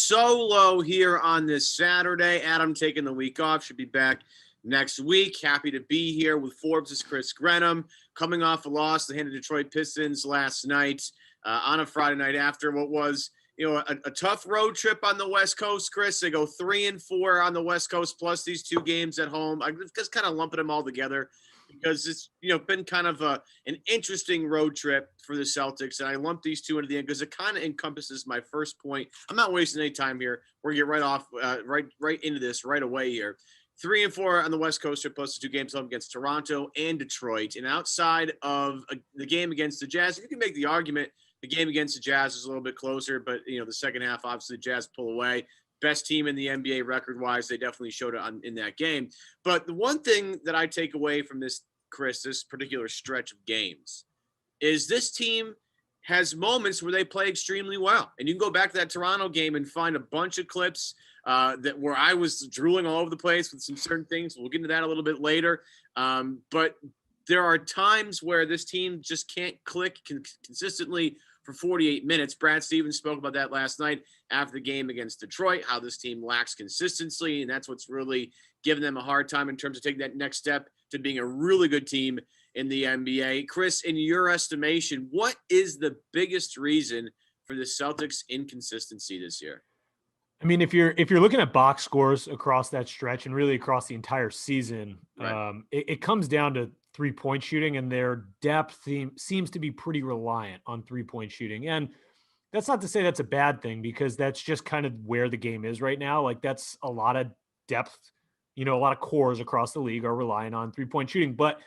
solo here on this Saturday. Adam taking the week off, should be back next week. Happy to be here with Forbes' Chris Grenham, coming off a loss to the Detroit Pistons last night on a Friday night after what was a tough road trip on the West Coast, Chris. They go 3-4 on the West Coast, plus these two games at home. I'm just kind of lumping them all together because it's been kind of an interesting road trip for the Celtics, and I lumped these two into the end because it kind of encompasses my first point. I'm not wasting any time here. We're gonna get right off, right into this right away here. 3-4 on the West Coast trip, plus the two games home against Toronto and Detroit, and outside of the game against the Jazz, you can make the argument the game against the Jazz is a little bit closer, but the second half, obviously, the Jazz pull away. Best team in the NBA record-wise. They definitely showed it in that game. But the one thing that I take away from this, Chris, this particular stretch of games, is this team has moments where they play extremely well. And you can go back to that Toronto game and find a bunch of clips where I was drooling all over the place with some certain things. We'll get into that a little bit later. But there are times where this team just can't click consistently for 48 minutes. Brad Stevens spoke about that last night after the game against Detroit, how this team lacks consistency, and that's what's really giving them a hard time in terms of taking that next step to being a really good team in the NBA. Chris, in your estimation, what is the biggest reason for the Celtics' inconsistency this year? I mean, if you're looking at box scores across that stretch and really across the entire season, right, it comes down to three-point shooting, and their depth seems to be pretty reliant on three-point shooting. And that's not to say that's a bad thing, because that's just kind of where the game is right now. Like, that's a lot of depth. A lot of cores across the league are relying on three-point shooting. But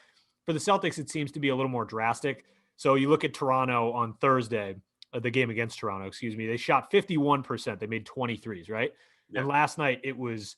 for the Celtics, it seems to be a little more drastic. So you look at Toronto on Thursday, the game against Toronto, they shot 51%. They made 23s, right? Yeah. And last night it was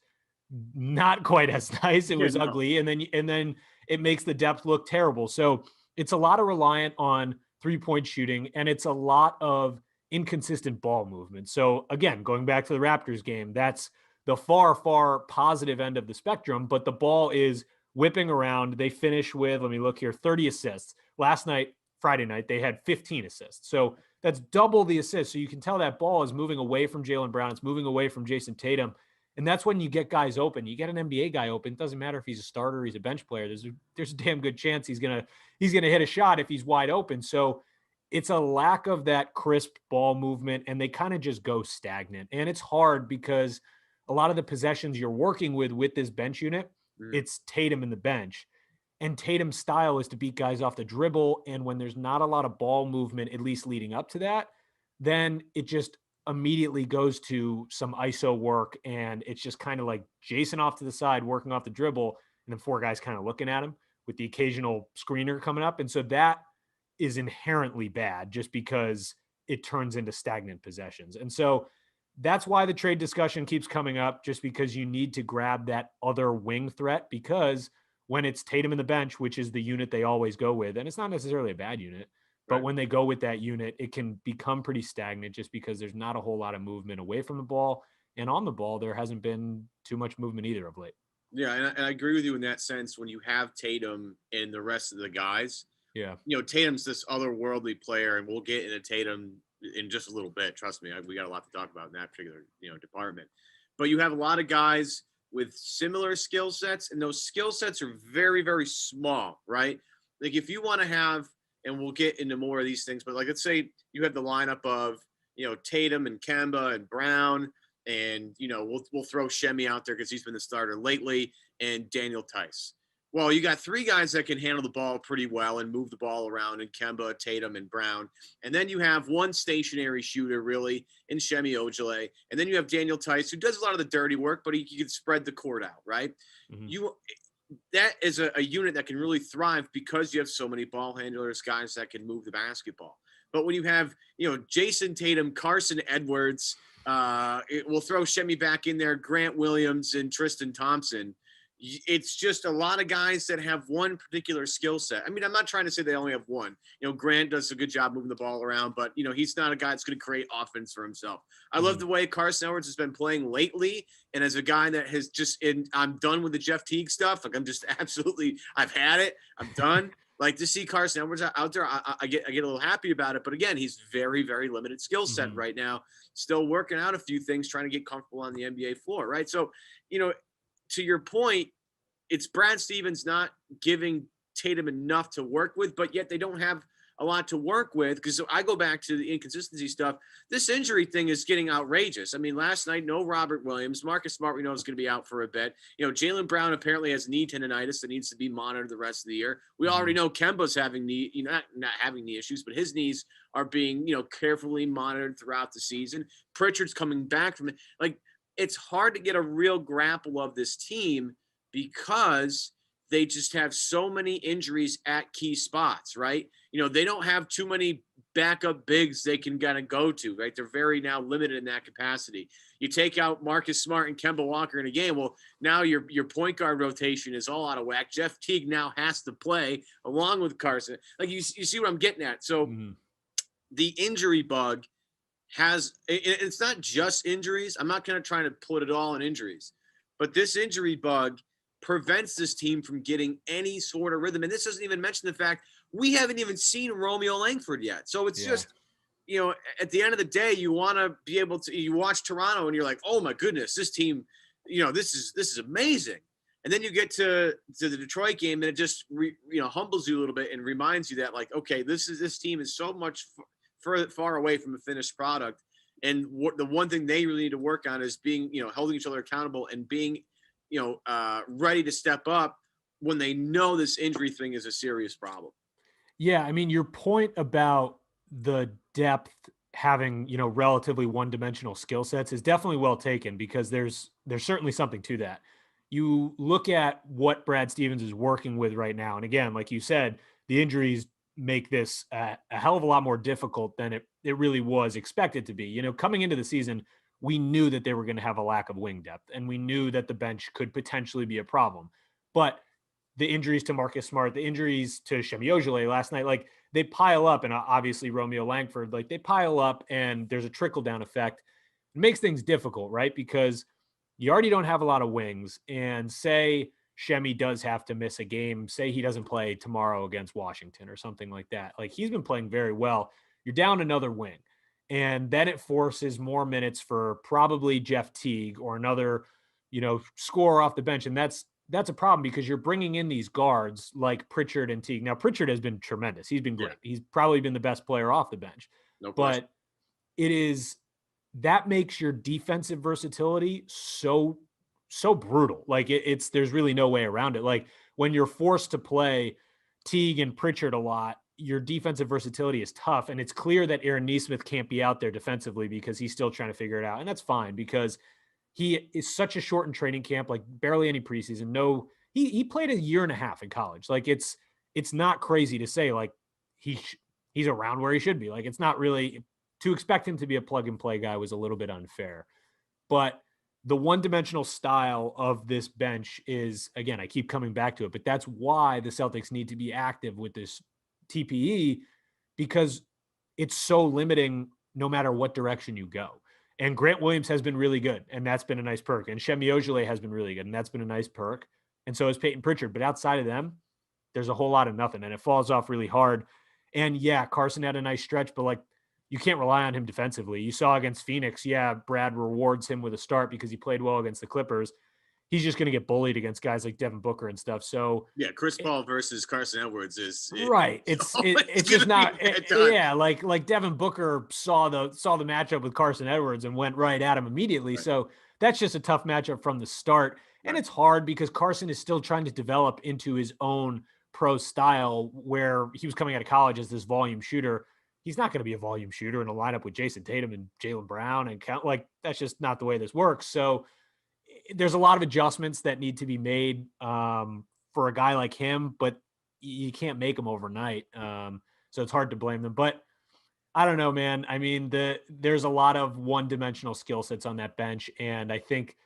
not quite as nice. It was ugly. And then it makes the depth look terrible. So it's a lot of reliant on three-point shooting, and it's a lot of inconsistent ball movement. So again, going back to the Raptors game, that's the far, far positive end of the spectrum, but the ball is whipping around. They finish with, let me look here, 30 assists. Last night, Friday night, they had 15 assists. So that's double the assists. So you can tell that ball is moving away from Jaylen Brown. It's moving away from Jayson Tatum. And that's when you get guys open. You get an NBA guy open. It doesn't matter if he's a starter or he's a bench player. There's a damn good chance he's gonna hit a shot if he's wide open. So it's a lack of that crisp ball movement, and they kind of just go stagnant. And it's hard because a lot of the possessions you're working with this bench unit, it's Tatum in the bench. And Tatum's style is to beat guys off the dribble. And when there's not a lot of ball movement, at least leading up to that, then it just immediately goes to some ISO work, and it's just kind of like Jayson off to the side working off the dribble, and then four guys kind of looking at him with the occasional screener coming up. And so that is inherently bad just because it turns into stagnant possessions. And so that's why the trade discussion keeps coming up, just because you need to grab that other wing threat, because when it's Tatum in the bench, which is the unit they always go with, and it's not necessarily a bad unit, but when they go with that unit, it can become pretty stagnant just because there's not a whole lot of movement away from the ball. And on the ball, there hasn't been too much movement either of late. Yeah, and I agree with you in that sense. When you have Tatum and the rest of the guys, Tatum's this otherworldly player, and we'll get into Tatum in just a little bit. Trust me, we got a lot to talk about in that particular department. But you have a lot of guys with similar skill sets, and those skill sets are very, very small, right? Like if you want to have, and we'll get into more of these things, but like let's say you have the lineup of Tatum and Kemba and Brown, and we'll throw Shemi out there because he's been the starter lately, and Daniel Tice. Well, you got three guys that can handle the ball pretty well and move the ball around, in Kemba, Tatum, and Brown. And then you have one stationary shooter, really, in Shemi Ojeleye. And then you have Daniel Tice, who does a lot of the dirty work, but he can spread the court out, right? Mm-hmm. That is a unit that can really thrive because you have so many ball handlers, guys that can move the basketball. But when you have, Jayson Tatum, Carson Edwards, we'll throw Shemi back in there, Grant Williams, and Tristan Thompson. It's just a lot of guys that have one particular skill set. I mean, I'm not trying to say they only have one. Grant does a good job moving the ball around, but, he's not a guy that's going to create offense for himself. I love the way Carson Edwards has been playing lately. And as a guy that has I'm done with the Jeff Teague stuff. Like, I'm just absolutely, I've had it. I'm done. Like, to see Carson Edwards out there, I get a little happy about it. But again, he's very, very limited skill set right now. Still working out a few things, trying to get comfortable on the NBA floor, right? So, to your point, it's Brad Stevens not giving Tatum enough to work with, but yet they don't have a lot to work with. Because I go back to the inconsistency stuff. This injury thing is getting outrageous. I mean, last night, no Robert Williams. Marcus Smart, we know, is going to be out for a bit. Jaylen Brown apparently has knee tendonitis that needs to be monitored the rest of the year. We already know Kemba's having knee, not having knee issues, but his knees are being, carefully monitored throughout the season. Pritchard's coming back from it. Like, it's hard to get a real grapple of this team because they just have so many injuries at key spots, right? They don't have too many backup bigs they can kind of go to, right? They're very now limited in that capacity. You take out Marcus Smart and Kemba Walker in a game, well, now your point guard rotation is all out of whack. Jeff Teague now has to play along with Carson. Like, you see what I'm getting at? So the injury bug it's not just injuries. I'm not going to try to put it all in injuries, but this injury bug prevents this team from getting any sort of rhythm. And this doesn't even mention the fact we haven't even seen Romeo Langford yet. So it's just, at the end of the day, you want to be able to, you watch Toronto and you're like, oh my goodness, this team, this is amazing. And then you get to the Detroit game and it just, humbles you a little bit and reminds you that, like, okay, this team is so much far away from a finished product. And the one thing they really need to work on is being, holding each other accountable and being, ready to step up when they know this injury thing is a serious problem. Yeah. I mean, your point about the depth having, relatively one-dimensional skill sets is definitely well taken, because there's certainly something to that. You look at what Brad Stevens is working with right now. And again, like you said, the injuries make this a hell of a lot more difficult than it really was expected to be. Coming into the season, we knew that they were going to have a lack of wing depth, and we knew that the bench could potentially be a problem. But the injuries to Marcus Smart, the injuries to Semi Ojeleye last night, like, they pile up, and obviously Romeo Langford, like, they pile up, and there's a trickle-down effect. It makes things difficult, right? Because you already don't have a lot of wings, and say Shemi does have to miss a game, say he doesn't play tomorrow against Washington or something like that. Like, he's been playing very well. You're down another wing. And then it forces more minutes for probably Jeff Teague or another, scorer off the bench. And that's a problem, because you're bringing in these guards like Pritchard and Teague. Now, Pritchard has been tremendous. He's been great. Yeah. He's probably been the best player off the bench. No question. But that makes your defensive versatility so brutal. Like, there's really no way around it. Like, when you're forced to play Teague and Pritchard a lot, your defensive versatility is tough. And it's clear that Aaron Nesmith can't be out there defensively because he's still trying to figure it out. And that's fine, because he is such a shortened training camp, like barely any preseason. No, he played a year and a half in college. Like, it's not crazy to say, like, he's around where he should be. Like, it's not really, to expect him to be a plug and play guy was a little bit unfair. But the one-dimensional style of this bench is, again, I keep coming back to it, but that's why the Celtics need to be active with this TPE, because it's so limiting no matter what direction you go. And Grant Williams has been really good, and that's been a nice perk. And Semi Ojeleye has been really good, and that's been a nice perk. And so has Peyton Pritchard. But outside of them, there's a whole lot of nothing, and it falls off really hard. And yeah, Carson had a nice stretch, but like, you can't rely on him defensively. You saw against Phoenix, yeah, Brad rewards him with a start because he played well against the Clippers. He's just going to get bullied against guys like Devin Booker and stuff. So yeah, Chris Paul versus Carson Edwards is right. It's just not. Yeah, like Devin Booker saw the matchup with Carson Edwards and went right at him immediately. Right. So that's just a tough matchup from the start, and it's hard because Carson is still trying to develop into his own pro style, where he was coming out of college as this volume shooter. He's not going to be a volume shooter in a lineup with Jayson Tatum and Jaylen Brown and that's just not the way this works. So there's a lot of adjustments that need to be made for a guy like him, but you can't make them overnight. So it's hard to blame them, but I don't know, man. I mean, there's a lot of one-dimensional skill sets on that bench. And I think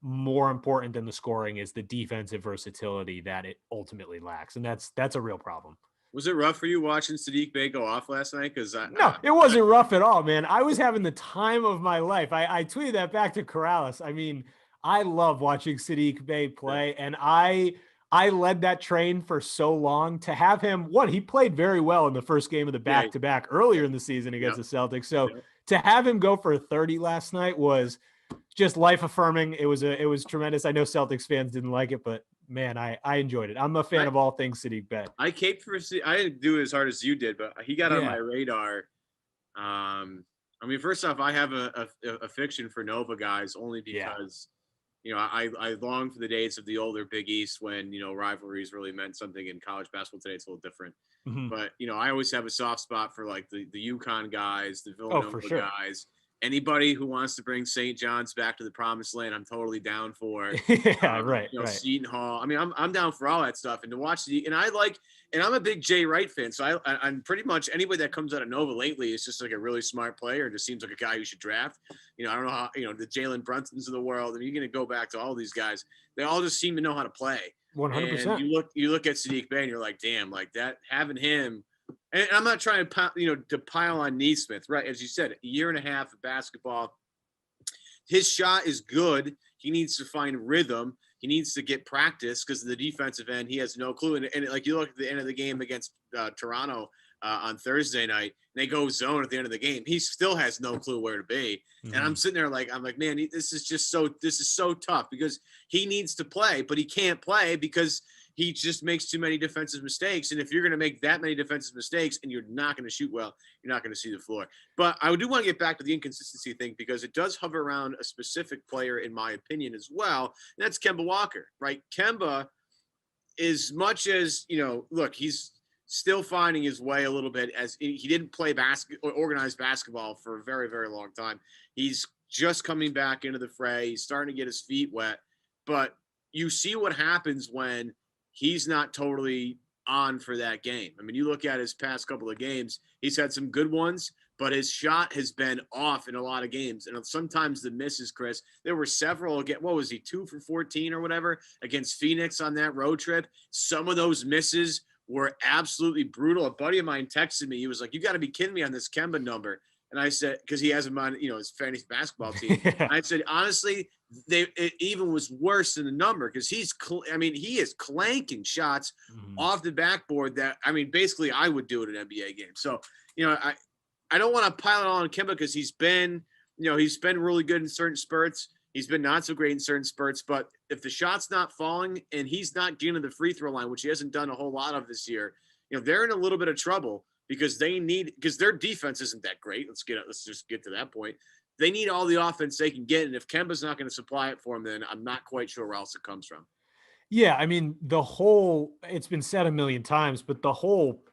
more important than the scoring is the defensive versatility that it ultimately lacks. And that's a real problem. Was it rough for you watching Saddiq Bey go off last night? No, it wasn't rough at all, man. I was having the time of my life. I tweeted that back to Corrales. I mean, I love watching Saddiq Bey play, and I I led that train for so long. To have him, he played very well in the first game of the back-to-back earlier in the season against the Celtics. So to have him go for a 30 last night was just life affirming. It was tremendous. I know Celtics fans didn't like it, but man, I enjoyed it. I'm a fan of all things Sadiq Bey. I caped for I didn't do it as hard as you did, but he got on my radar. I mean, first off, I have a fiction for Nova guys only because I long for the days of the older Big East when rivalries really meant something. In college basketball today, it's a little different. But I always have a soft spot for like the UConn guys, the Villanova guys. Anybody who wants to bring St. John's back to the promised land, I'm totally down for. Right. Seton Hall. I mean, I'm down for all that stuff. And to watch and I'm a big Jay Wright fan. So I'm pretty much anybody that comes out of Nova lately is just like a really smart player. Just seems like a guy you should draft. I don't know how, the Jaylen Brunsons of the world. I mean, you're going to go back to all these guys. They all just seem to know how to play. 100%. And you look at Sadiq Bey and you're like, damn, like that, having him. And I'm not trying to pile on Neesmith, right? As you said, a year and a half of basketball. His shot is good. He needs to find rhythm. He needs to get practice because of the defensive end. He has no clue. And like you look at the end of the game against Toronto on Thursday night, and they go zone at the end of the game. He still has no clue where to be. And I'm sitting there I'm like, man, this is so tough because he needs to play, but he can't play because he just makes too many defensive mistakes. And if you're going to make that many defensive mistakes and you're not going to shoot well, you're not going to see the floor. But I do want to get back to the inconsistency thing because it does hover around a specific player, in my opinion, as well. And that's Kemba Walker, right? Kemba, as much as, look, he's still finding his way a little bit as he didn't play organized basketball for a very, very long time. He's just coming back into the fray. He's starting to get his feet wet. But you see what happens when he's not totally on for that game. I mean, you look at his past couple of games, he's had some good ones, but his shot has been off in a lot of games. And sometimes the misses, Chris, there were several again. What was he, 2 for 14 or whatever against Phoenix on that road trip? Some of those misses were absolutely brutal. A buddy of mine texted me. He was like, you got to be kidding me on this Kemba number. And I said, because he has him on, his fantasy basketball team. I said, honestly, it even was worse than the number because he is clanking shots off the backboard that, basically I would do at an NBA game. So, I don't want to pile it all on Kemba because he's been really good in certain spurts. He's been not so great in certain spurts, but if the shot's not falling and he's not getting to the free throw line, which he hasn't done a whole lot of this year, they're in a little bit of trouble. Because their defense isn't that great. Let's just get to that point. They need all the offense they can get, and if Kemba's not going to supply it for them, then I'm not quite sure where else it comes from. Yeah, it's been said a million times, but the whole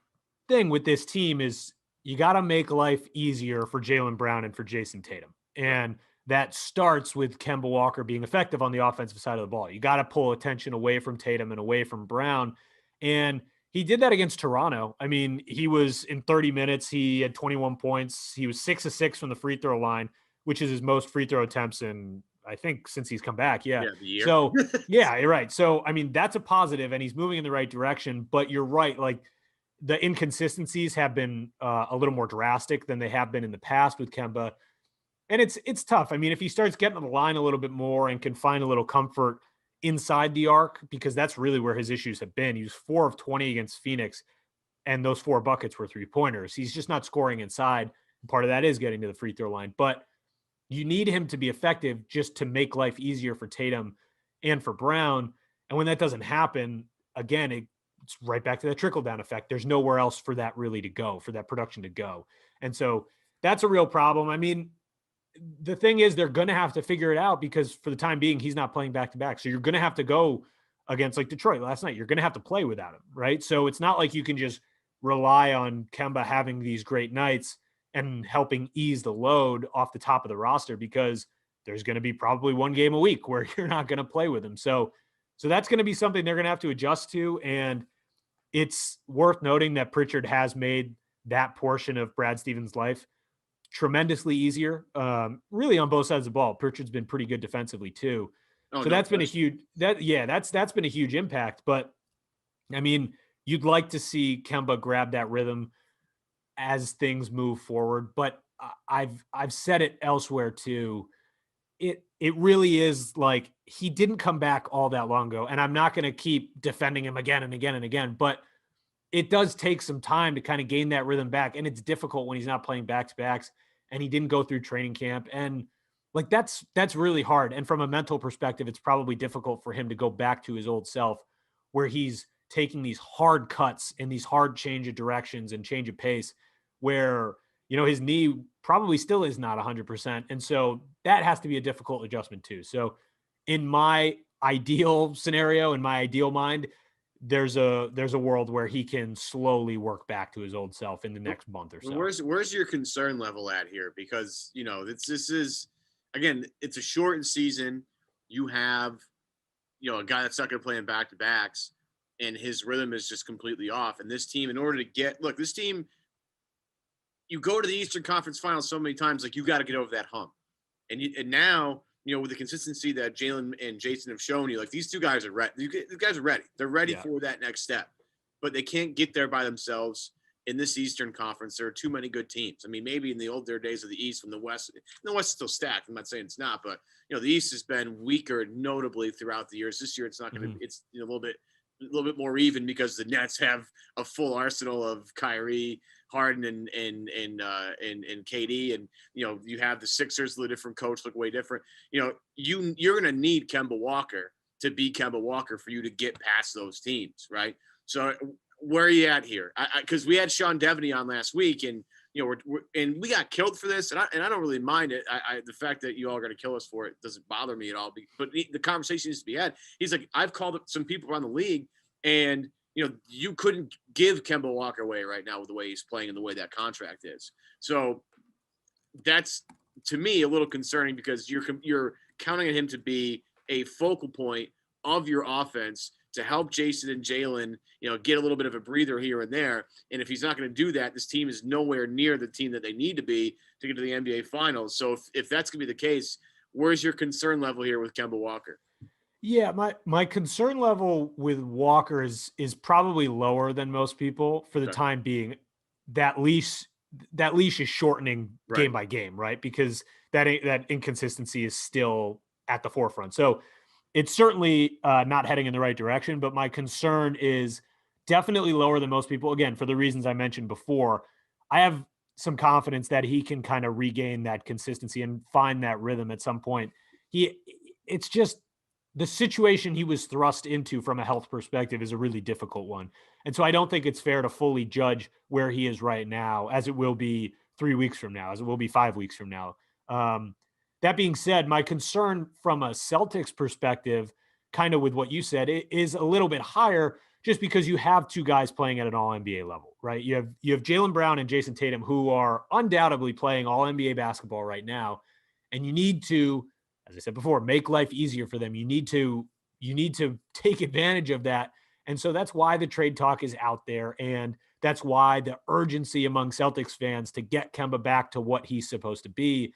thing with this team is you got to make life easier for Jaylen Brown and for Jayson Tatum, and that starts with Kemba Walker being effective on the offensive side of the ball. You got to pull attention away from Tatum and away from Brown, and he did that against Toronto. I mean, he was in 30 minutes. He had 21 points. He was 6 of 6 from the free throw line, which is his most free throw attempts in, I think, since he's come back. Yeah. The year. So, yeah, you're right. So, that's a positive, and he's moving in the right direction. But you're right. Like, the inconsistencies have been a little more drastic than they have been in the past with Kemba. And it's tough. If he starts getting to the line a little bit more and can find a little comfort inside the arc, because that's really where his issues have been. He was 4 of 20 against Phoenix, and those 4 buckets were 3-pointers. He's just not scoring inside. Part of that is getting to the free throw line, but you need him to be effective just to make life easier for Tatum and for Brown. And when that doesn't happen, again, it's right back to that trickle down effect. There's nowhere else for that really to go, for that production to go. And so that's a real problem. The thing is, they're going to have to figure it out because for the time being, he's not playing back-to-back. So you're going to have to go against like Detroit last night. You're going to have to play without him, right? So it's not like you can just rely on Kemba having these great nights and helping ease the load off the top of the roster because there's going to be probably one game a week where you're not going to play with him. So that's going to be something they're going to have to adjust to. And it's worth noting that Pritchard has made that portion of Brad Stevens' life tremendously easier, really on both sides of the ball. Pritchard's been pretty good defensively too. That's been a huge that's been a huge impact. But you'd like to see Kemba grab that rhythm as things move forward. But I've said it elsewhere too. it really is like he didn't come back all that long ago. And I'm not going to keep defending him again and again and again, but it does take some time to kind of gain that rhythm back. And it's difficult when he's not playing back-to-backs and he didn't go through training camp. And like, that's really hard. And from a mental perspective, it's probably difficult for him to go back to his old self where he's taking these hard cuts and these hard change of directions and change of pace where, his knee probably still is not 100%. And so that has to be a difficult adjustment too. So in my ideal scenario, in my ideal mind, there's a world where he can slowly work back to his old self in the next month or so. Where's your concern level at here? Because, this is, again, it's a shortened season. You have, a guy that's not going to play in back-to-backs, and his rhythm is just completely off. And this team, in order to this team, you go to the Eastern Conference Finals so many times, like, you got to get over that hump. And now, with the consistency that Jaylen and Jayson have shown you, like, these two guys are ready. These guys are ready. They're ready for that next step. But they can't get there by themselves in this Eastern Conference. There are too many good teams. I mean, maybe in the older days of the East, when the West is still stacked. I'm not saying it's not, but, the East has been weaker notably throughout the years. This year, it's not going to it's a little bit more even because the Nets have a full arsenal of Kyrie, Harden, and KD, and you have the Sixers with a different coach, look way different. You're going to need Kemba Walker to be Kemba Walker for you to get past those teams, right? So where are you at here? Because we had Sean Devaney on last week, and and we got killed for this, and I don't really mind it. The fact that you all are going to kill us for it doesn't bother me at all. But the conversation needs to be had. He's like, I've called up some people around the league, and you couldn't give Kemba Walker away right now with the way he's playing and the way that contract is. So that's, to me, a little concerning because you're counting on him to be a focal point of your offense to help Jayson and Jaylen, get a little bit of a breather here and there. And if he's not going to do that, this team is nowhere near the team that they need to be to get to the NBA Finals. So if that's going to be the case, where's your concern level here with Kemba Walker? Yeah, my concern level with Walker is probably lower than most people for the time being. That leash is shortening game by game, right? Because that inconsistency is still at the forefront. So it's certainly not heading in the right direction, but my concern is definitely lower than most people. Again, for the reasons I mentioned before, I have some confidence that he can kind of regain that consistency and find that rhythm at some point. It's just the situation he was thrust into from a health perspective is a really difficult one. And so I don't think it's fair to fully judge where he is right now, as it will be 3 weeks from now, as it will be 5 weeks from now. That being said, my concern from a Celtics perspective, kind of with what you said, it is a little bit higher just because you have two guys playing at an all-NBA level, right? You have Jaylen Brown and Jayson Tatum, who are undoubtedly playing all-NBA basketball right now. And you need to, as I said before, make life easier for them. You need to take advantage of that. And so that's why the trade talk is out there. And that's why the urgency among Celtics fans to get Kemba back to what he's supposed to be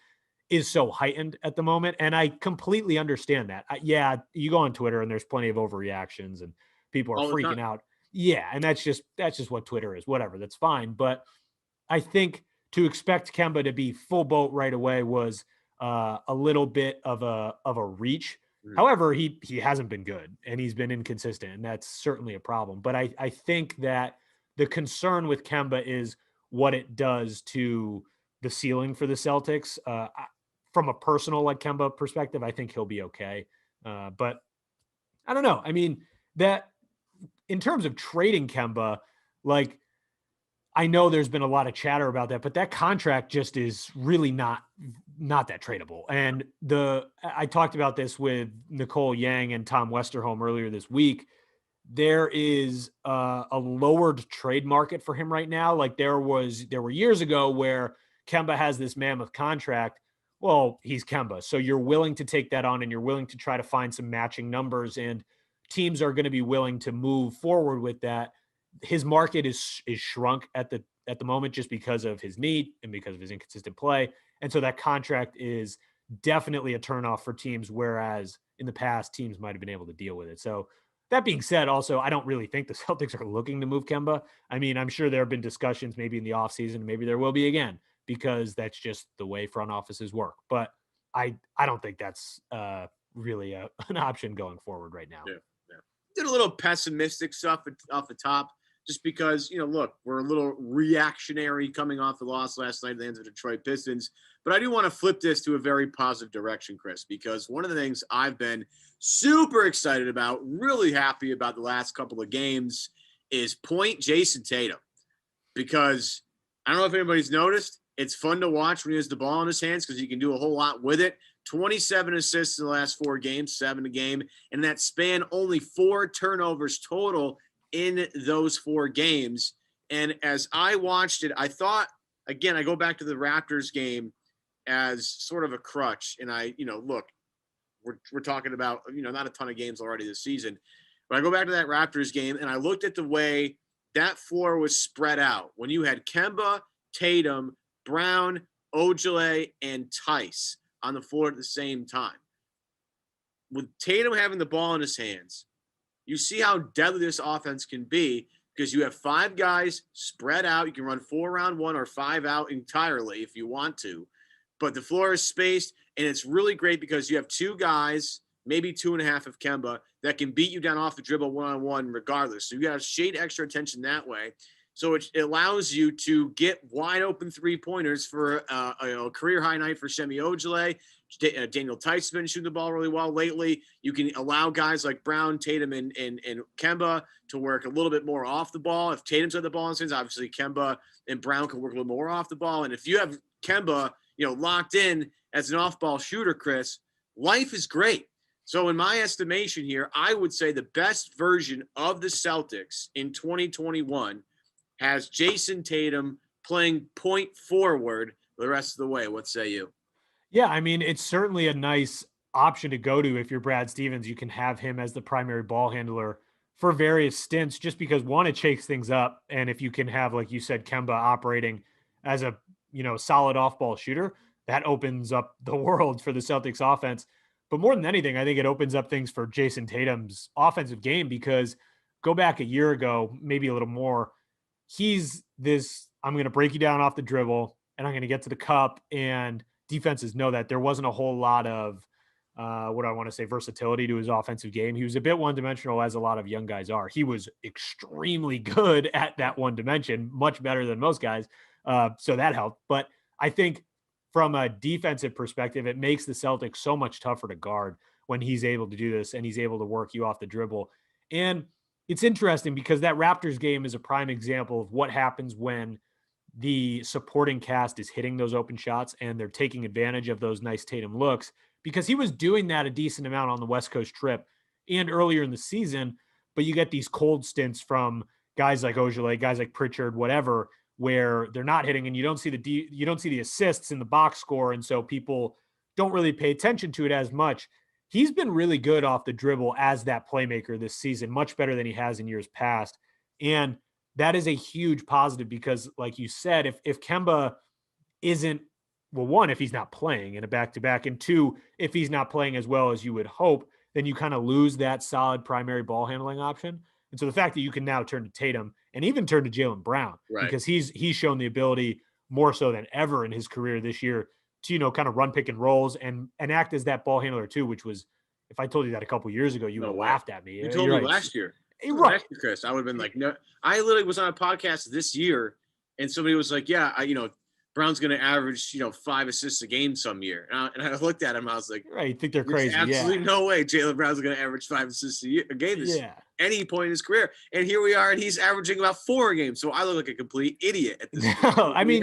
is so heightened at the moment. And I completely understand that. You go on Twitter and there's plenty of overreactions and people are freaking out. Yeah. And that's just what Twitter is, whatever, that's fine. But I think to expect Kemba to be full boat right away was a little bit of a reach. However, he hasn't been good and he's been inconsistent, and that's certainly a problem. But I think that the concern with Kemba is what it does to the ceiling for the Celtics. From a personal like Kemba perspective, I think he'll be okay. But I don't know. I mean, that in terms of trading Kemba, like, I know there's been a lot of chatter about that, but that contract just is really not that tradable. And I talked about this with Nicole Yang and Tom Westerholm earlier this week. There is a lowered trade market for him right now. Like there were years ago where Kemba has this mammoth contract. Well, he's Kemba. So you're willing to take that on and you're willing to try to find some matching numbers, and teams are going to be willing to move forward with that. His market is shrunk at the moment just because of his knee and because of his inconsistent play. And so that contract is definitely a turnoff for teams, whereas in the past teams might have been able to deal with it. So that being said, also, I don't really think the Celtics are looking to move Kemba. I mean, I'm sure there have been discussions maybe in the offseason, maybe there will be again, because that's just the way front offices work. But I don't think that's really an option going forward right now. Yeah, yeah. Did a little pessimistic stuff off the top, just because, look, we're a little reactionary coming off the loss last night at the hands of the Detroit Pistons. But I do want to flip this to a very positive direction, Chris, because one of the things I've been super excited about, really happy about the last couple of games, is point Jayson Tatum. Because I don't know if anybody's noticed, it's fun to watch when he has the ball in his hands because he can do a whole lot with it. 27 assists in the last 4 games, 7 a game. And that span, only 4 turnovers total in those 4 games. And as I watched it, I thought, again, I go back to the Raptors game as sort of a crutch. And look, we're talking about, not a ton of games already this season. But I go back to that Raptors game and I looked at the way that floor was spread out. When you had Kemba, Tatum, Brown, Ojeleye, and Tice on the floor at the same time. With Tatum having the ball in his hands, you see how deadly this offense can be because you have 5 guys spread out. You can run 4 around 1 or 5 out entirely if you want to. But the floor is spaced, and it's really great because you have 2 guys, maybe 2.5 of Kemba, that can beat you down off the dribble one-on-one regardless. So you got to shade extra attention that way. So it allows you to get wide open 3-pointers for a career high night for Semi Ojeleye. Daniel Tice has been shooting the ball really well lately. You can allow guys like Brown, Tatum, and Kemba to work a little bit more off the ball. If Tatum's got the ball in his hands, obviously Kemba and Brown can work a little more off the ball. And if you have Kemba, locked in as an off-ball shooter, Chris, life is great. So in my estimation here, I would say the best version of the Celtics in 2021 has Jayson Tatum playing point forward the rest of the way. What say you? Yeah, I mean, it's certainly a nice option to go to if you're Brad Stevens. You can have him as the primary ball handler for various stints just because, one, it shakes things up. And if you can have, like you said, Kemba operating as a, solid off-ball shooter, that opens up the world for the Celtics offense. But more than anything, I think it opens up things for Jayson Tatum's offensive game because go back a year ago, maybe a little more, he's this, I'm going to break you down off the dribble and I'm going to get to the cup, and defenses know that there wasn't a whole lot of what I want to say versatility to his offensive game. He was a bit one-dimensional, as a lot of young guys are. He was extremely good at that one dimension, much better than most guys. So that helped. But I think from a defensive perspective, it makes the Celtics so much tougher to guard when he's able to do this and he's able to work you off the dribble. And it's interesting because that Raptors game is a prime example of what happens when the supporting cast is hitting those open shots and they're taking advantage of those nice Tatum looks, because he was doing that a decent amount on the West Coast trip and earlier in the season. But you get these cold stints from guys like Ojeleye, guys like Pritchard, whatever, where they're not hitting and you don't see the assists in the box score. And so people don't really pay attention to it as much. He's been really good off the dribble as that playmaker this season, much better than he has in years past. And that is a huge positive because, like you said, if Kemba isn't, well, 1, if he's not playing in a back-to-back, and 2, if he's not playing as well as you would hope, then you kind of lose that solid primary ball handling option. And so the fact that you can now turn to Tatum and even turn to Jaylen Brown, right, because he's shown the ability more so than ever in his career this year to, kind of run pick and rolls and act as that ball handler too, which was, if I told you that a couple years ago, you would have laughed at me. You told me last year. Right. Last year, Chris, I would have been like, no. I literally was on a podcast this year and somebody was like, yeah, Brown's going to average, 5 assists a game some year. And I looked at him. I was like, right. You think they're crazy. Absolutely no way Jaylen Brown's going to average 5 assists a game this any point in his career. And here we are, and he's averaging about 4 a game. So I look like a complete idiot at this point. I mean,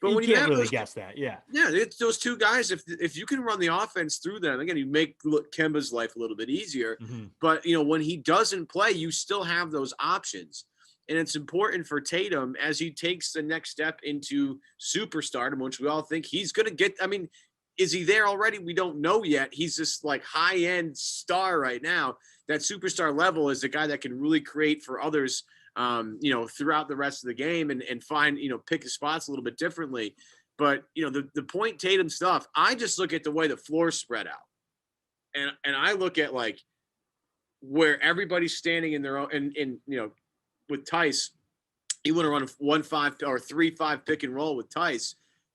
but you when can't really guess that. Yeah. Yeah. It's those 2 guys, if you can run the offense through them, again, you make Kemba's life a little bit easier. Mm-hmm. But, when he doesn't play, you still have those options. And it's important for Tatum as he takes the next step into superstardom, which we all think he's going to get. I mean, is he there already? We don't know yet. He's this like high-end star right now. That superstar level is the guy that can really create for others, throughout the rest of the game and find, pick his spots a little bit differently. But, the point Tatum stuff, I just look at the way the floor spread out. And I look at like where everybody's standing in their own, and with Tice, he would have run a 1-5 or 3-5 pick and roll with Tice.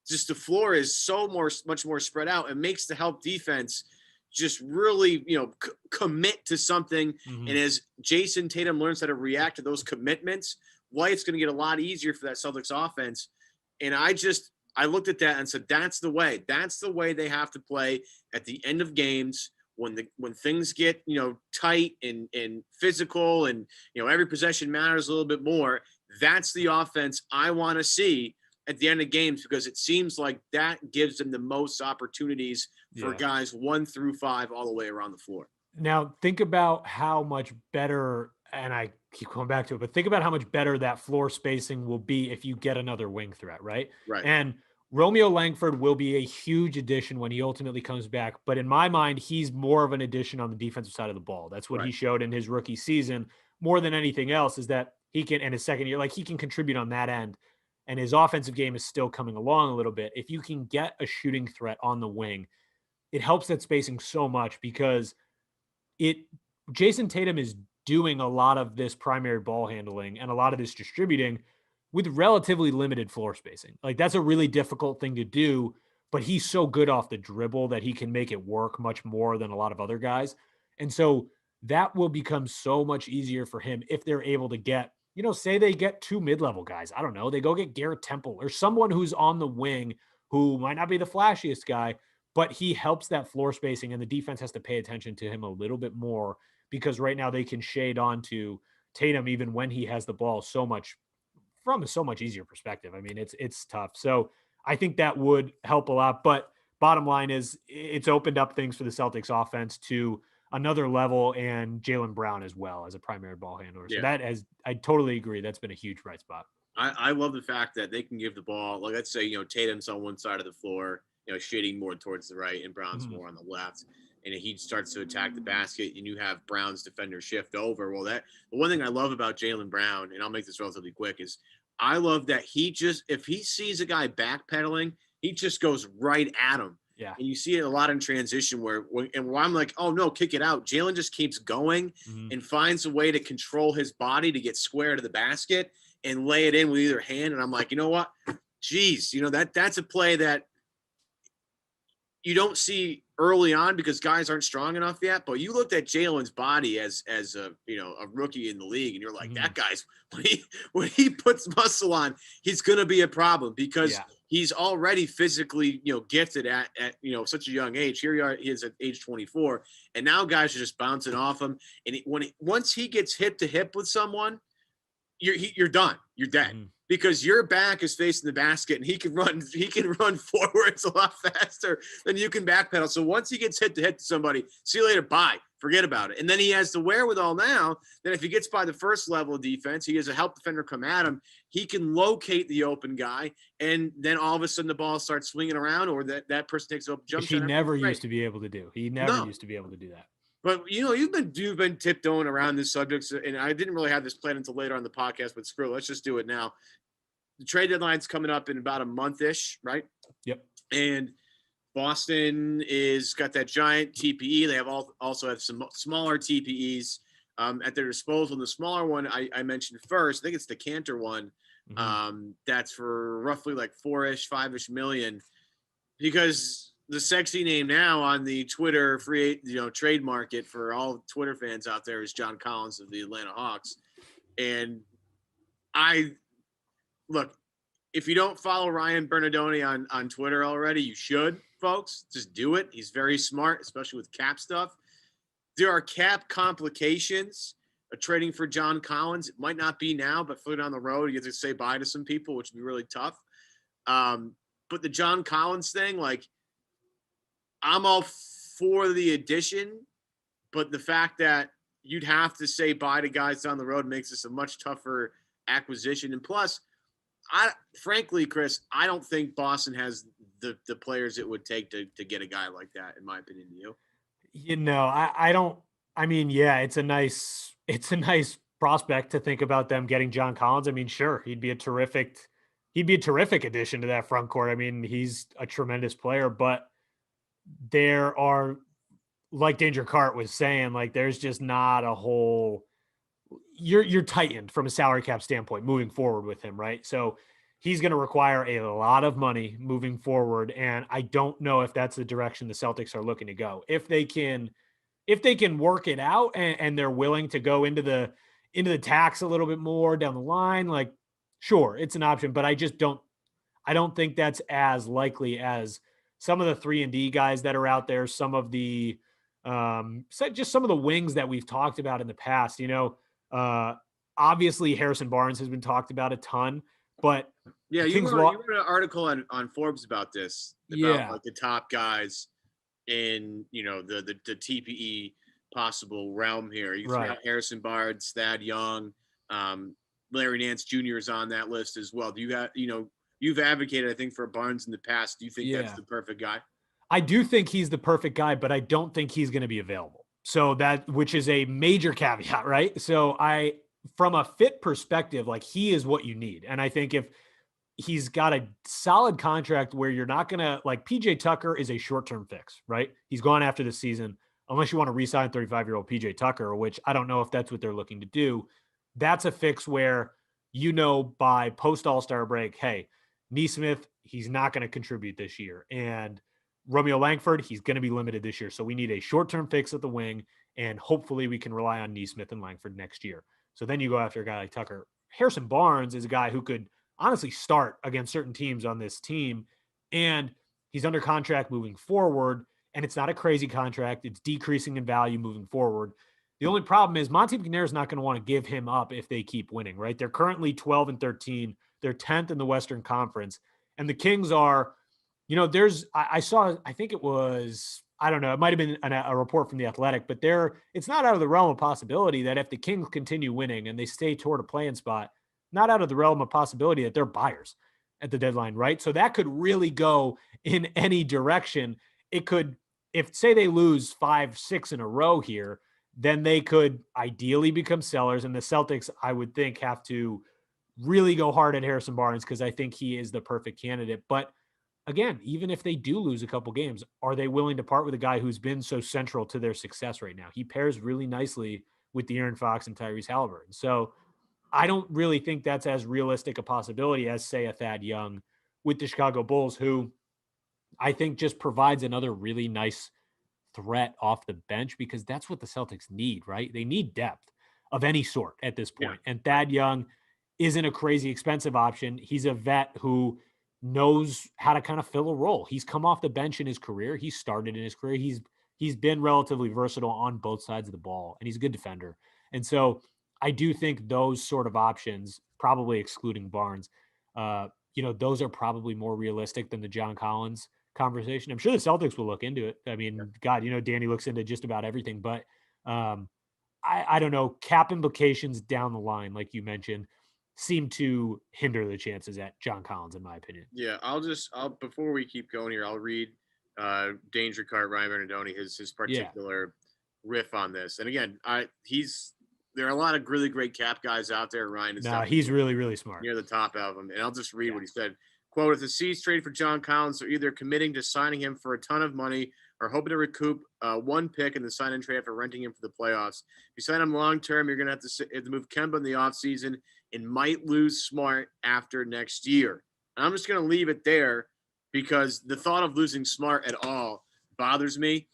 just the floor is much more spread out. It makes the help defense just really, commit to something. Mhm. And as Jayson Tatum learns how to react to those commitments, White's going to get a lot easier for that Celtics offense. And I looked at that and said, that's the way. That's the way they have to play at the end of games when things get, tight and physical and, every possession matters a little bit more. That's the offense I want to see at the end of games, because it seems like that gives them the most opportunities for guys 1 through 5 all the way around the floor. Now, think about how much better, and I keep going back to it, but think about how much better that floor spacing will be if you get another wing threat, right? Right. And Romeo Langford will be a huge addition when he ultimately comes back. But in my mind, he's more of an addition on the defensive side of the ball. That's what he showed in his rookie season more than anything else, is that he can, in his second year, like he can contribute on that end. And his offensive game is still coming along a little bit. If you can get a shooting threat on the wing, it helps that spacing so much, because Jayson Tatum is doing a lot of this primary ball handling and a lot of this distributing with relatively limited floor spacing. Like, that's a really difficult thing to do, but he's so good off the dribble that he can make it work much more than a lot of other guys. And so that will become so much easier for him if they're able to get, say they get 2 mid-level guys. I don't know. They go get Garrett Temple or someone who's on the wing who might not be the flashiest guy, but he helps that floor spacing, and the defense has to pay attention to him a little bit more, because right now they can shade on to Tatum even when he has the ball from a so much easier perspective. I mean, it's tough. So I think that would help a lot. But bottom line is, it's opened up things for the Celtics offense to another level, and Jaylen Brown as well as a primary ball handler. So I totally agree. That's been a huge bright spot. I love the fact that they can give the ball, like, let's say, Tatum's on one side of the floor, shading more towards the right, and Brown's more on the left. And he starts to attack the basket, and you have Brown's defender shift over. Well, the one thing I love about Jaylen Brown, and I'll make this relatively quick, is I love that if he sees a guy backpedaling, he just goes right at him. Yeah. And you see it a lot in transition where I'm like, oh no, kick it out. Jaylen just keeps going and finds a way to control his body to get square to the basket and lay it in with either hand. And I'm like, you know what? Geez, that's a play that you don't see early on because guys aren't strong enough yet. But you looked at Jaylen's body as a rookie in the league, and you're like, that guy's when he puts muscle on, he's gonna be a problem, because he's already physically gifted at such a young age. Here he is at age 24, and now guys are just bouncing off him. And once he gets hip to hip with someone, you're done. You're dead. Because your back is facing the basket, and he can run forwards a lot faster than you can backpedal. So once he gets hit to somebody, see you later, bye, forget about it. And then he has the wherewithal now that if he gets by the first level of defense, he has a help defender come at him, he can locate the open guy, and then all of a sudden the ball starts swinging around, or that person takes up jump shot. He never used to be able to do. He never used to be able to do that. But you've been tiptoeing around this subject, and I didn't really have this planned until later on the podcast, but screw it, let's just do it now. The trade deadline's coming up in about a month-ish, right? Yep. And Boston is got that giant TPE. They also have some smaller TPEs at their disposal. And the smaller one I mentioned first, I think it's the Cantor one. That's for roughly like 5-ish million, because the sexy name now on the Twitter free trade market for all Twitter fans out there is John Collins of the Atlanta Hawks. And look, if you don't follow Ryan Bernardoni on Twitter already, you should, folks. Just do it. He's very smart, especially with cap stuff. There are cap complications of trading for John Collins. It might not be now, but further down the road, you have to say bye to some people, which would be really tough. But the John Collins thing, like, I'm all for the addition, but the fact that you'd have to say bye to guys down the road makes this a much tougher acquisition. And plus, frankly, Chris, I don't think Boston has the players it would take to get a guy like that, in my opinion. I don't. I mean, yeah, it's a nice prospect to think about them getting John Collins. I mean, sure, he'd be a terrific addition to that front court. I mean, he's a tremendous player, but there are, like Danger Cart was saying, like, there's just not a whole. You're tightened from a salary cap standpoint moving forward with him, right? So he's going to require a lot of money moving forward. And I don't know if that's the direction the Celtics are looking to go. If they can work it out and they're willing to go into the tax a little bit more down the line, like, sure, it's an option, but I don't think that's as likely as some of the 3-and-D guys that are out there, some of the just some of the wings that we've talked about in the past. Obviously Harrison Barnes has been talked about a ton, but yeah, you wrote an article on Forbes about this, about like the top guys in the TPE possible realm here. You threw out Harrison Barnes, Thad Young, Larry Nance Jr. is on that list as well. Do you got you've advocated, I think, for Barnes in the past. Do you think that's the perfect guy? I do think he's the perfect guy, but I don't think he's going to be available. So which is a major caveat, right? So from a fit perspective, like, he is what you need. And I think if he's got a solid contract where you're not going to, like, PJ Tucker is a short-term fix, right? He's gone after the season, unless you want to re-sign 35-year-old PJ Tucker, which I don't know if that's what they're looking to do. That's a fix where, by post All-Star break, hey, Nesmith, he's not going to contribute this year. And Romeo Langford, he's going to be limited this year. So we need a short-term fix at the wing, and hopefully we can rely on Nesmith and Langford next year. So then you go after a guy like Tucker. Harrison Barnes is a guy who could honestly start against certain teams on this team, and he's under contract moving forward, and it's not a crazy contract. It's decreasing in value moving forward. The only problem is Monte McNair is not going to want to give him up if they keep winning, right? They're currently 12-13. They're 10th in the Western Conference, and the Kings are, I saw, I think it was, I don't know, it might have been a report from The Athletic, but it's not out of the realm of possibility that if the Kings continue winning and they stay toward a play-in spot, not out of the realm of possibility that they're buyers at the deadline, right? So that could really go in any direction. It could, if say they lose 5-6 in a row here, then they could ideally become sellers. And the Celtics, I would think, have to really go hard at Harrison Barnes because I think he is the perfect candidate. But again, even if they do lose a couple games, are they willing to part with a guy who's been so central to their success right now? He pairs really nicely with De'Aaron Fox and Tyrese Halliburton. So I don't really think that's as realistic a possibility as, say, a Thad Young with the Chicago Bulls, who I think just provides another really nice threat off the bench, because that's what the Celtics need, right? They need depth of any sort at this point. Yeah. And Thad Young isn't a crazy expensive option. He's a vet who knows how to kind of fill a role. He's come off the bench in his career. He started in his career. He's been relatively versatile on both sides of the ball, and he's a good defender. And so I do think those sort of options, probably excluding Barnes, those are probably more realistic than the John Collins conversation. I'm sure the Celtics will look into it. I mean, God, Danny looks into just about everything, but I don't know, cap implications down the line, like you mentioned, seem to hinder the chances at John Collins, in my opinion. Yeah, I'll before we keep going here, I'll read Danger Cart Ryan Bernardoni, his particular riff on this. And again, there are a lot of really great cap guys out there. Ryan is he's really, really smart. Near the top of them. And I'll just read what he said. Quote, if the C's trade for John Collins, they're either committing to signing him for a ton of money or hoping to recoup one pick in the sign-in trade after renting him for the playoffs. If you sign him long-term, you're going to have to move Kemba in the offseason and might lose Smart after next year. And I'm just going to leave it there because the thought of losing Smart at all bothers me.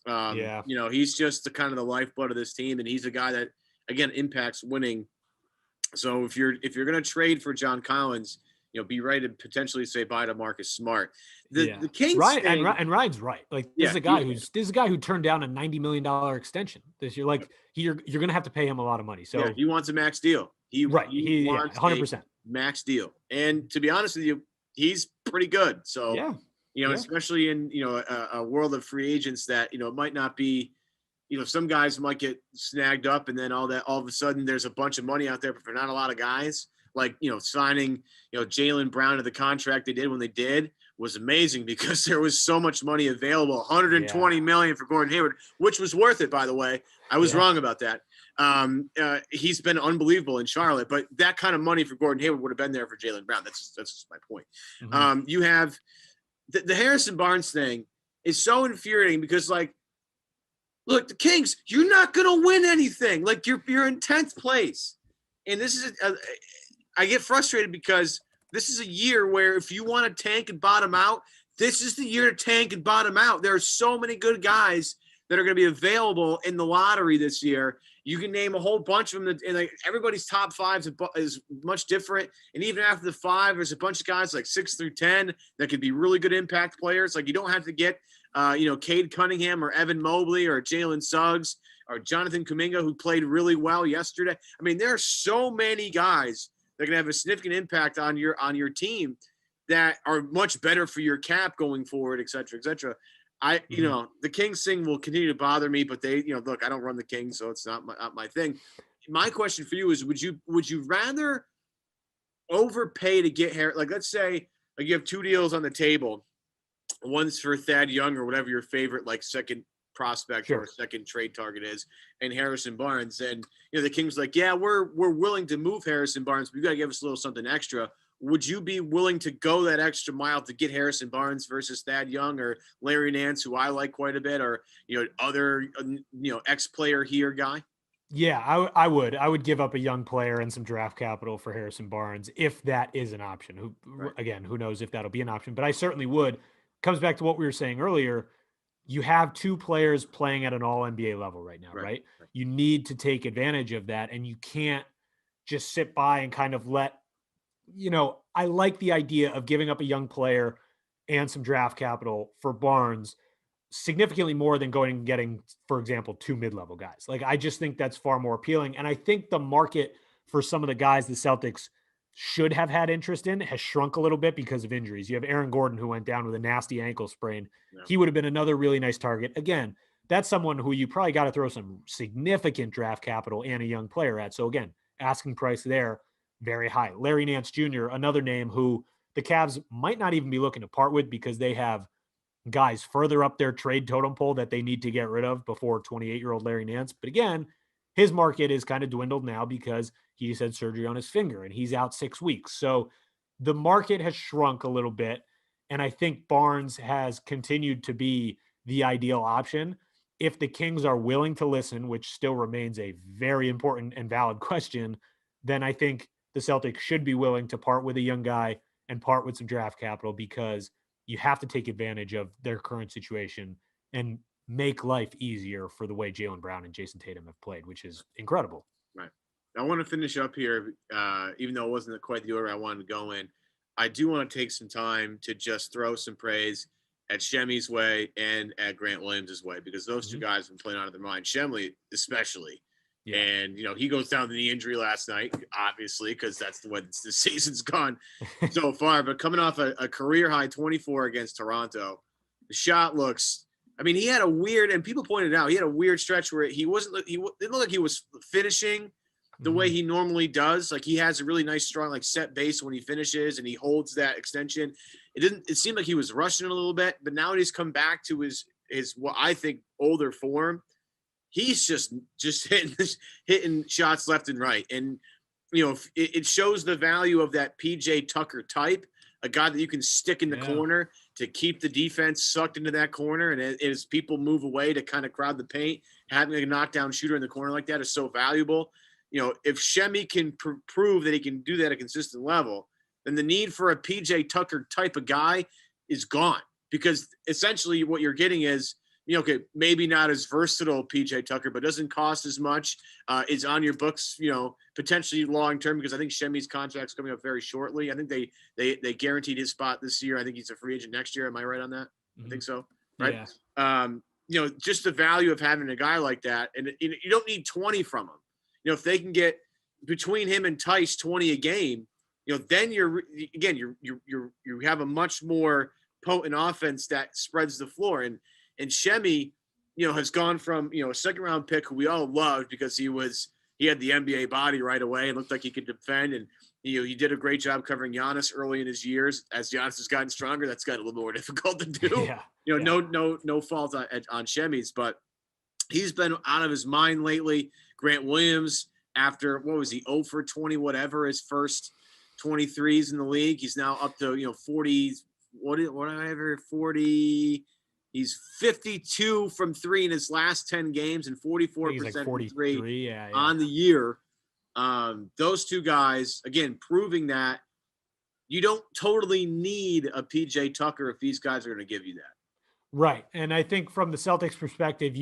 He's just the kind of the lifeblood of this team, and he's a guy that, again, impacts winning. So if you're going to trade for John Collins, be ready to potentially say bye to Marcus Smart. The Kings and Ryan's right. Like, this is a guy who turned down a $90 million extension this year. Like, you're going to have to pay him a lot of money. So he wants a max deal. He wants 100% max deal. And to be honest with you, he's pretty good. So especially in a world of free agents that it might not be. Some guys might get snagged up, and then all of a sudden there's a bunch of money out there, but for not a lot of guys. Like, signing, Jaylen Brown to the contract they did when they did was amazing because there was so much money available, $120 million for Gordon Hayward, which was worth it, by the way. I was wrong about that. He's been unbelievable in Charlotte, but that kind of money for Gordon Hayward would have been there for Jaylen Brown. That's just my point. Mm-hmm. You have the Harrison Barnes thing is so infuriating because, like, look, the Kings, you're not going to win anything. Like, you're in 10th place. And this is I get frustrated because this is a year where if you want to tank and bottom out, this is the year to tank and bottom out. There are so many good guys that are going to be available in the lottery this year. You can name a whole bunch of them, and like everybody's top five is much different. And even after the 5, there's a bunch of guys like 6 through 10 that could be really good impact players. Like you don't have to get, Cade Cunningham or Evan Mobley or Jalen Suggs or Jonathan Kuminga, who played really well yesterday. I mean, there are so many guys that can have a significant impact on your team that are much better for your cap going forward, et cetera, et cetera. The Kings thing will continue to bother me, but they, look, I don't run the Kings, so it's not my thing. My question for you is, would you rather overpay to get Harris? Like, let's say like you have 2 deals on the table. One's for Thad Young or whatever your favorite, like second prospect or second trade target is, and Harrison Barnes. And, the Kings like, yeah, we're willing to move Harrison Barnes, but you got to give us a little something extra. Would you be willing to go that extra mile to get Harrison Barnes versus Thad Young or Larry Nance, who I like quite a bit, or, other, ex-player here guy? Yeah, I would give up a young player and some draft capital for Harrison Barnes if that is an option. Again, who knows if that'll be an option, but I certainly would. Comes back to what we were saying earlier. You have 2 players playing at an all NBA level right now, right? You need to take advantage of that, and you can't just sit by and kind of let, I like the idea of giving up a young player and some draft capital for Barnes significantly more than going and getting, for example, 2 mid-level guys. Like, I just think that's far more appealing. And I think the market for some of the guys the Celtics should have had interest in has shrunk a little bit because of injuries. You have Aaron Gordon, who went down with a nasty ankle sprain. Yeah. He would have been another really nice target. Again, that's someone who you probably got to throw some significant draft capital and a young player at. So again, asking price there, very high. Larry Nance Jr., another name who the Cavs might not even be looking to part with because they have guys further up their trade totem pole that they need to get rid of before 28-year-old Larry Nance. But again, his market is kind of dwindled now because he's had surgery on his finger and he's out 6 weeks. So the market has shrunk a little bit. And I think Barnes has continued to be the ideal option. If the Kings are willing to listen, which still remains a very important and valid question, then I think the Celtics should be willing to part with a young guy and part with some draft capital, because you have to take advantage of their current situation and make life easier for the way Jaylen Brown and Jayson Tatum have played, which is incredible. Right. I want to finish up here, even though it wasn't quite the order I wanted to go in. I do want to take some time to just throw some praise at Shemmy's way and at Grant Williams' way, because those 2 guys have been playing out of their mind. Shemley especially. Yeah. And, he goes down to the injury last night, obviously, because that's the way the season's gone so far. But coming off a career-high 24 against Toronto, the shot looks – I mean, he had a weird – and people pointed out, he had a weird stretch where he didn't look like he was finishing the way he normally does. Like, he has a really nice, strong, like, set base when he finishes, and he holds that extension. It seemed like he was rushing it a little bit, but now he's come back to his what I think older form. He's just hitting shots left and right. And, it shows the value of that PJ Tucker type, a guy that you can stick in the corner to keep the defense sucked into that corner. And as people move away to kind of crowd the paint, having a knockdown shooter in the corner like that is so valuable. If Shemmy can prove that he can do that at a consistent level, then the need for a PJ Tucker type of guy is gone, because essentially what you're getting is, okay, maybe not as versatile PJ Tucker, but doesn't cost as much, is on your books, potentially long-term, because I think Shemmy's contract's coming up very shortly. I think they guaranteed his spot this year. I think he's a free agent next year. Am I right on that? I think so. Right. Yeah. Just the value of having a guy like that, and you don't need 20 from him. If they can get between him and Tice 20 a game, then you have a much more potent offense that spreads the floor. And Shemmy, has gone from, a second round pick who we all loved because he had the NBA body right away and looked like he could defend. And, he did a great job covering Giannis early in his years. As Giannis has gotten stronger, that's gotten a little more difficult to do. No fault on Shemmy's, but he's been out of his mind lately. Grant Williams, after, what was he, 0 for 20, whatever, his first 23s in the league. He's now up to, 40, whatever, 40. He's 52 from 3 in his last 10 games and 44% from 3 on the year. Those 2 guys, again, proving that you don't totally need a PJ Tucker if these guys are going to give you that. Right. And I think from the Celtics perspective,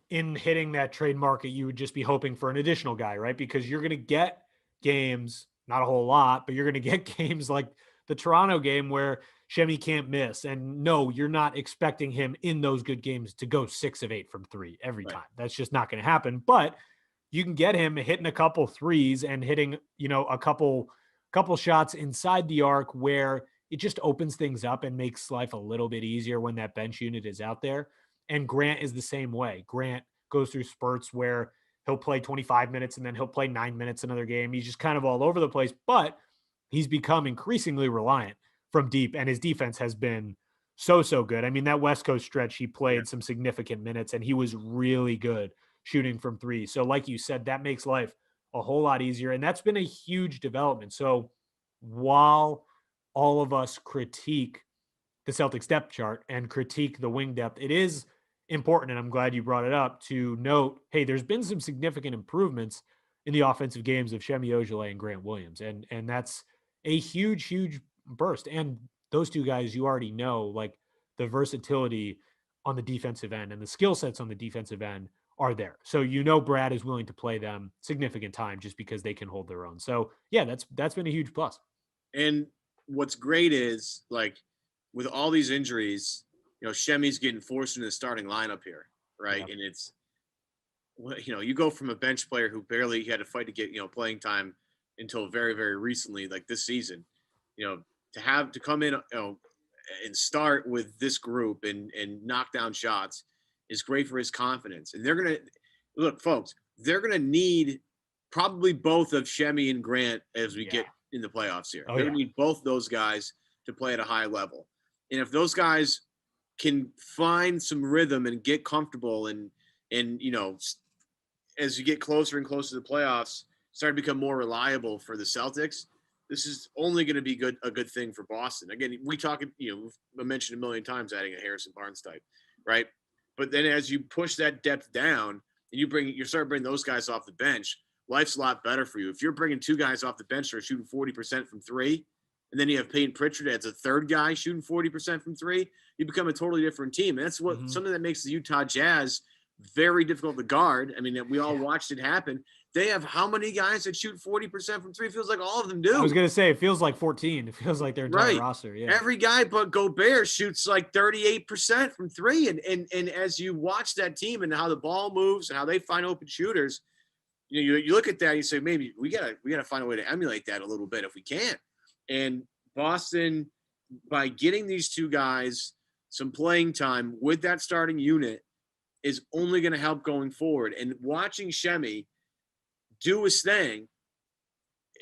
in hitting that trade market, you would just be hoping for an additional guy, right? Because you're going to get games, not a whole lot, but you're going to get games like the Toronto game where Shemi can't miss. And no, you're not expecting him in those good games to go 6 of 8 from 3 every time. That's just not going to happen. But you can get him hitting a couple threes and hitting, a couple shots inside the arc where it just opens things up and makes life a little bit easier when that bench unit is out there. And Grant is the same way. Grant goes through spurts where he'll play 25 minutes and then he'll play 9 minutes another game. He's just kind of all over the place, but he's become increasingly reliant from deep, and his defense has been so good. I mean, that West Coast stretch, he played some significant minutes and he was really good shooting from 3. So like you said, that makes life a whole lot easier. And that's been a huge development. So while all of us critique the Celtics depth chart and critique the wing depth, it is important, and I'm glad you brought it up, to note, hey, there's been some significant improvements in the offensive games of Semi Ojeleye and Grant Williams. And that's a huge burst. And those two guys, you already know, like the versatility on the defensive end and the skill sets on the defensive end are there. So Brad is willing to play them significant time just because they can hold their own. So yeah, that's been a huge plus. And what's great is, like, with all these injuries, Shemi's getting forced into the starting lineup here, right? Yeah. And it's, you go from a bench player who barely had to fight to get, playing time until very, very recently, like this season, to come in, and start with this group and knock down shots is great for his confidence. And they're going to look, folks, they're going to need probably both of Shemi and Grant as we get in the playoffs here. They're going to need both those guys to play at a high level. And if those guys can find some rhythm and get comfortable and as you get closer and closer to the playoffs, start to become more reliable for the Celtics, this is only going to be a good thing for Boston. Again, we talk, we've mentioned a million times adding a Harrison Barnes type, right? But then as you push that depth down and you start bringing those guys off the bench, life's a lot better for you. If you're bringing 2 guys off the bench that are shooting 40% from 3, and then you have Peyton Pritchard as a third guy shooting 40% from 3, you become a totally different team. And that's something that makes the Utah Jazz very difficult to guard. I mean, we all watched it happen. They have how many guys that shoot 40% from 3? It feels like all of them do. I was going to say, it feels like 14. It feels like their entire roster. Yeah. Every guy but Gobert shoots like 38% from 3. And as you watch that team and how the ball moves and how they find open shooters, you look at that and you say, maybe we gotta find a way to emulate that a little bit if we can. And Boston, by getting these 2 guys some playing time with that starting unit, is only going to help going forward. And watching Shemi do his thing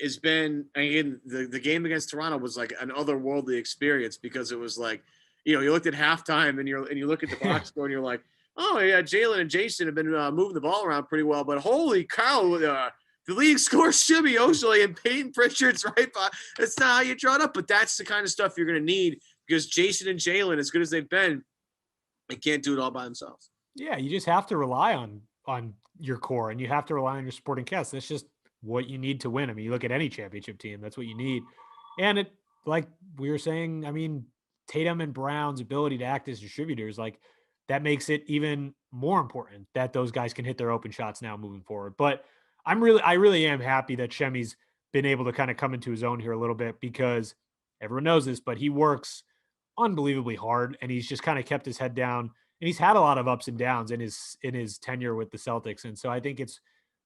has been, again, the game against Toronto was like an otherworldly experience, because it was like, you looked at halftime and you look at the box score and you're like, oh yeah, Jaylen and Jayson have been moving the ball around pretty well, but holy cow, the league scores Shemi Ojeleye and Peyton Pritchard's right by. That's not how you draw it up, but that's the kind of stuff you're going to need, because Jayson and Jaylen, as good as they've been, they can't do it all by themselves. Yeah, you just have to rely on your core, and you have to rely on your supporting cast. That's just what you need to win. I mean, you look at any championship team, that's what you need. And it, like we were saying, I mean, Tatum and Brown's ability to act as distributors, like that makes it even more important that those guys can hit their open shots now moving forward. But I really am happy that Shemi's been able to kind of come into his own here a little bit, because everyone knows this, but he works unbelievably hard, and he's just kind of kept his head down, and he's had a lot of ups and downs in his tenure with the Celtics. And so I think it's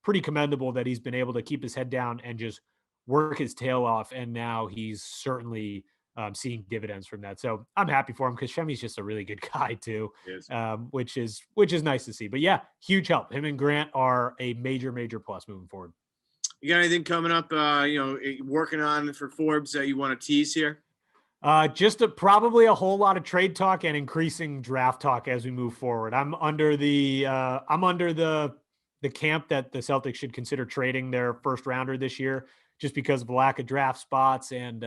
pretty commendable that he's been able to keep his head down and just work his tail off. And now he's certainly seeing dividends from that. So I'm happy for him, because Shemi's just a really good guy too, which is nice to see. But yeah, huge help. Him and Grant are a major plus moving forward. You got anything coming up, working on for Forbes that you want to tease here? Just probably a whole lot of trade talk and increasing draft talk as we move forward. I'm under the camp that the Celtics should consider trading their first rounder this year, just because of the lack of draft spots, and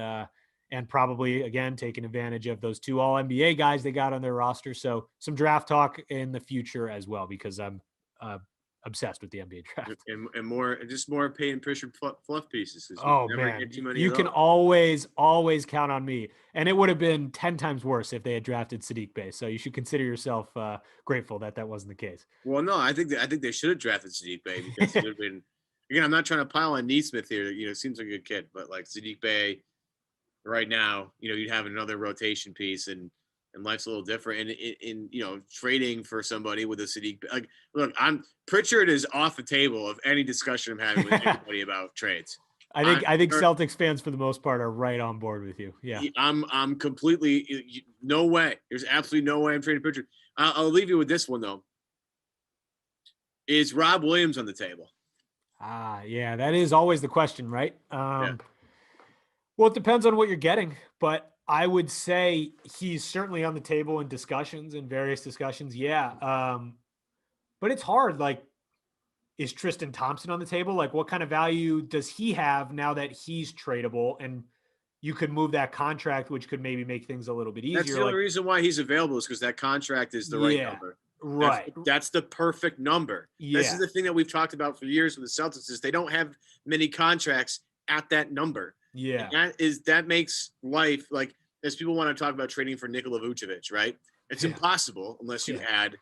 probably again taking advantage of those 2 All-NBA guys they got on their roster. So some draft talk in the future as well, because I'm a obsessed with the NBA draft. And more, just more Peyton Pritchard fluff pieces. Oh man, you can always count on me. And it would have been 10 times worse if they had drafted Saddiq Bey. So you should consider yourself grateful that wasn't the case. Well, no, I think they should have drafted Saddiq Bey because it would have been. Again, I'm not trying to pile on Neesmith here. Seems like a good kid, but like Saddiq Bey, right now, you'd have another rotation piece, and life's a little different. And in trading for somebody with a Saddiq, like, look, Pritchard is off the table of any discussion I'm having with anybody about trades. I think Celtics fans for the most part are right on board with you. Yeah, I'm completely no way. There's absolutely no way I'm trading Pritchard. I'll leave you with this one though. Is Rob Williams on the table? Yeah, that is always the question, right? Yeah. Well, it depends on what you're getting, but I would say he's certainly on the table in various discussions. Yeah. But it's hard. Like, is Tristan Thompson on the table? Like, what kind of value does he have now that he's tradable and you could move that contract, which could maybe make things a little bit easier? That's the only reason why he's available is because that contract is the right number. Right. That's the perfect number. Yeah. This is the thing that we've talked about for years with the Celtics is they don't have many contracts at that number. Yeah. And that makes life, like, as people want to talk about trading for Nikola Vucevic, right? It's impossible unless you add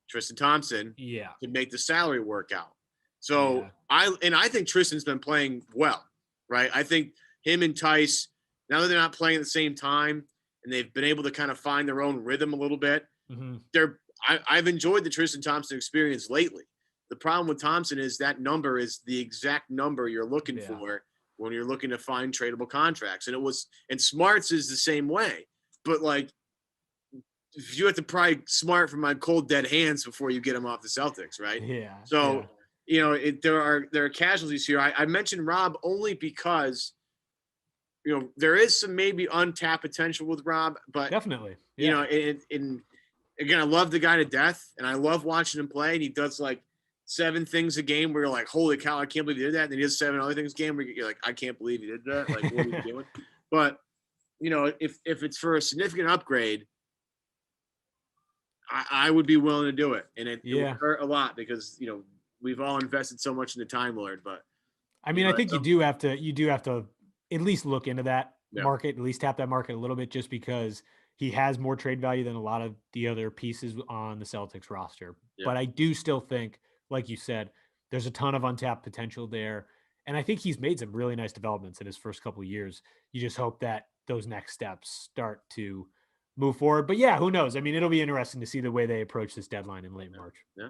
Tristan Thompson to make the salary work out. So I think Tristan's been playing well, right? I think him and Tice, now that they're not playing at the same time and they've been able to kind of find their own rhythm a little bit, I've enjoyed the Tristan Thompson experience lately. The problem with Thompson is that number is the exact number you're looking for when you're looking to find tradable contracts. And Smart's is the same way. But like, you have to pry Smart from my cold dead hands before you get him off the Celtics, right? Yeah. So, there are casualties here. I mentioned Rob only because, there is some maybe untapped potential with Rob, but definitely, and again, I love the guy to death, and I love watching him play. And he does like 7 things a game where you're like, "Holy cow, I can't believe he did that!" And then he does 7 other things a game where you're like, "I can't believe he did that!" Like, what are you doing? But if it's for a significant upgrade, I would be willing to do it, and it would hurt a lot because we've all invested so much in the Time Lord. But I mean, I think you do have to at least look into that market, at least tap that market a little bit, just because he has more trade value than a lot of the other pieces on the Celtics roster. Yeah. But I do still think, like you said, there's a ton of untapped potential there. And I think he's made some really nice developments in his first couple of years. You just hope that those next steps start to move forward. But yeah, who knows? I mean, it'll be interesting to see the way they approach this deadline in late March. Yeah.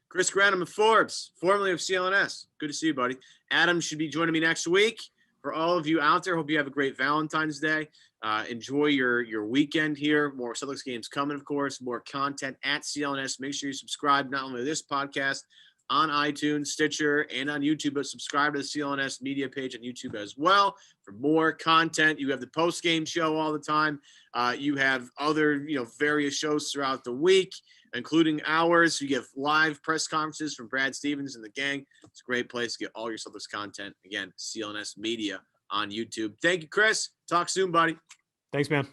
Chris Grenham of Forbes, formerly of CLNS. Good to see you, buddy. Adam should be joining me next week. For all of you out there, hope you have a great Valentine's Day. Enjoy your weekend here. More Celtics games coming, of course. More content at CLNS. Make sure you subscribe not only to this podcast on iTunes, Stitcher, and on YouTube, but subscribe to the CLNS media page on YouTube as well for more content. You have the post-game show all the time. You have other, various shows throughout the week, including ours. You get live press conferences from Brad Stevens and the gang. It's a great place to get all your Celtics content. Again, CLNS Media on YouTube. Thank you, Chris. Talk soon, buddy. Thanks, man.